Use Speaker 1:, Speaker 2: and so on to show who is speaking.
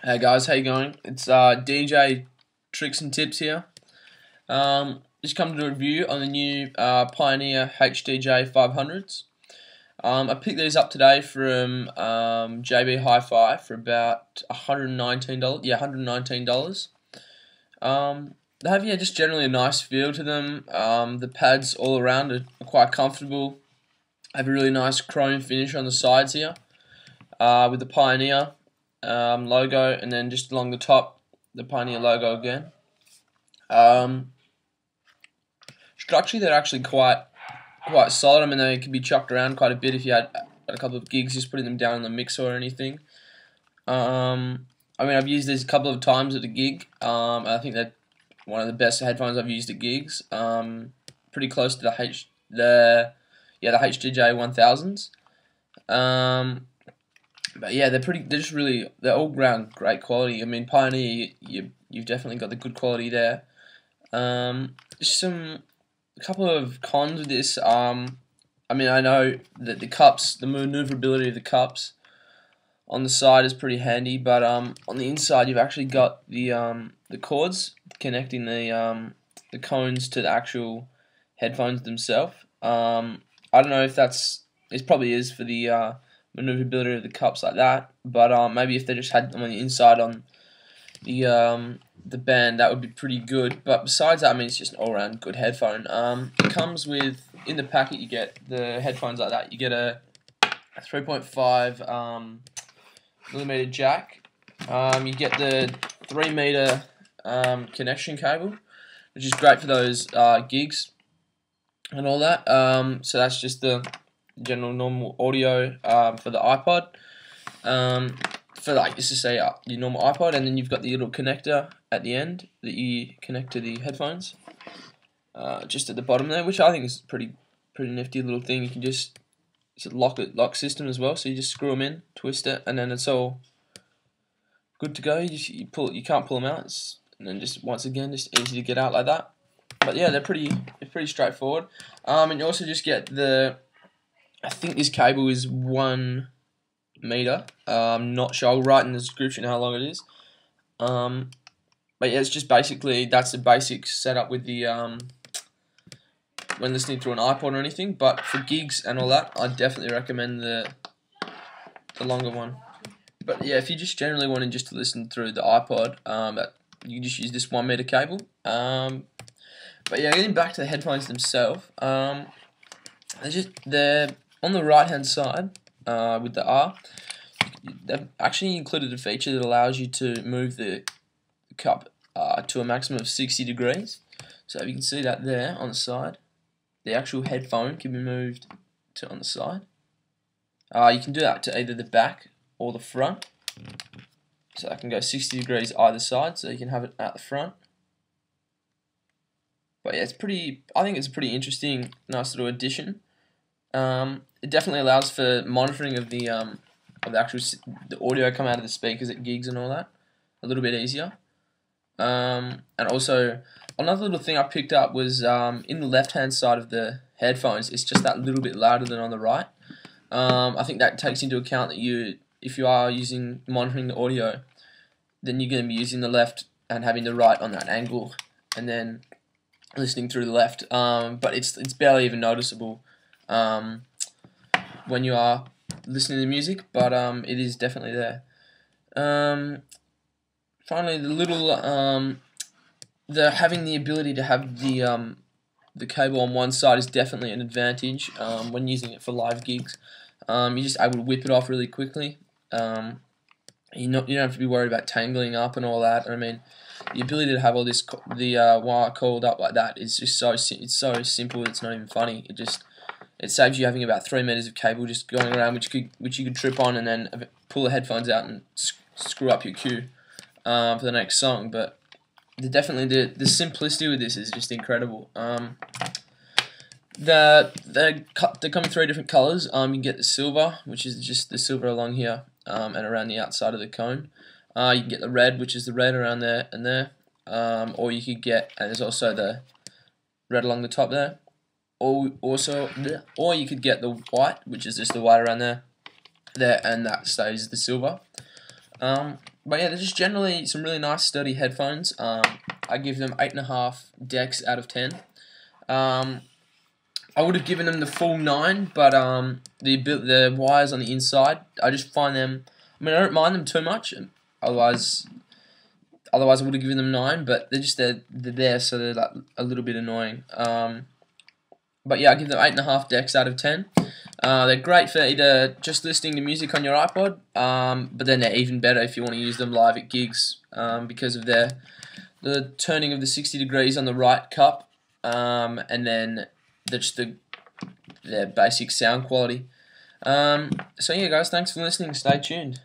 Speaker 1: Hey guys, how you going? It's DJ Tricks and Tips here. Just come to do a review on the new Pioneer HDJ 500s. I picked these up today from JB Hi-Fi for about $119. Yeah, $119. They have just generally a nice feel to them. The pads all around are quite comfortable. Have a really nice chrome finish on the sides here with the Pioneer logo, and then just along the top, the Pioneer logo again. Structurally, they're actually quite solid. I mean, they can be chucked around quite a bit if you had a couple of gigs, just putting them down in the mixer or anything. I mean, I've used these a couple of times at a gig. I think they're one of the best headphones I've used at gigs. Pretty close to the HDJ 1000s. But yeah, they're all round great quality. I mean, Pioneer, you've definitely got the good quality there. Just a couple of cons with this. I mean, I know that the maneuverability of the cups on the side is pretty handy, but on the inside you've actually got the cords connecting the cones to the actual headphones themselves. I don't know if it probably is for the maneuverability of the cups like that, but maybe if they just had them on the inside on the band, that would be pretty good. But besides that, I mean, it's just an all-round good headphone. It comes with, in the packet, you get the headphones like that. You get a 3.5 millimeter jack. You get the 3 meter connection cable, which is great for those gigs and all that. So that's just the general normal audio for the iPod, for just to say your normal iPod, and then you've got the little connector at the end that you connect to the headphones, just at the bottom there, which I think is pretty nifty little thing. You can it's a lock system as well, so you just screw them in, twist it, and then it's all good to go. You can't pull them out, and then just once again, just easy to get out like that. But yeah, they're pretty straightforward. And you also just get I think this cable is 1 meter. I'm not sure. I'll write in the description how long it is. But yeah, it's just basically that's the basic setup with the when listening through an iPod or anything. But for gigs and all that, I definitely recommend the longer one. But yeah, if you just generally wanted just to listen through the iPod, you can just use this 1 meter cable. But yeah, getting back to the headphones themselves, they're on the right hand side with the R. They've actually included a feature that allows you to move the cup to a maximum of 60 degrees. So you can see that there on the side. The actual headphone can be moved to on the side. You can do that to either the back or the front. So I can go 60 degrees either side, so you can have it at the front. But yeah, I think it's a pretty interesting, nice little addition. It definitely allows for monitoring of the audio come out of the speakers at gigs and all that a little bit easier. And also another little thing I picked up was in the left hand side of the headphones, it's just that little bit louder than on the right. I think that takes into account that if you are monitoring the audio, then you're going to be using the left and having the right on that angle, and then listening through the left. But it's barely even noticeable when you are listening to music, but it is definitely there. Finally, having the ability to have the cable on one side is definitely an advantage when using it for live gigs. You're just able to whip it off really quickly. You don't have to be worried about tangling up and all that. I mean, the ability to have all the wire coiled up like that is just so simple. It's not even funny. It saves you having about 3 meters of cable just going around, which you could trip on and then pull the headphones out and screw up your cue for the next song. But definitely the simplicity with this is just incredible. They come in 3 different colors. You can get the silver, which is just the silver along here and around the outside of the cone. You can get the red, which is the red around there and there. Or you could get, and there's also the red along the top there. Or you could get the white, which is just the white around there, and that stays the silver. But yeah, they're just generally some really nice sturdy headphones. I give them 8.5 decks out of 10. I would have given them the full 9, but the wires on the inside, I just find them. I mean, I don't mind them too much. Otherwise I would have given them 9. But they're there, so they're like a little bit annoying. But yeah, I give them 8.5 decks out of 10. They're great for either just listening to music on your iPod, but then they're even better if you want to use them live at gigs, because of the turning of the 60 degrees on the right cup, and then their basic sound quality. So yeah, guys, thanks for listening. Stay tuned.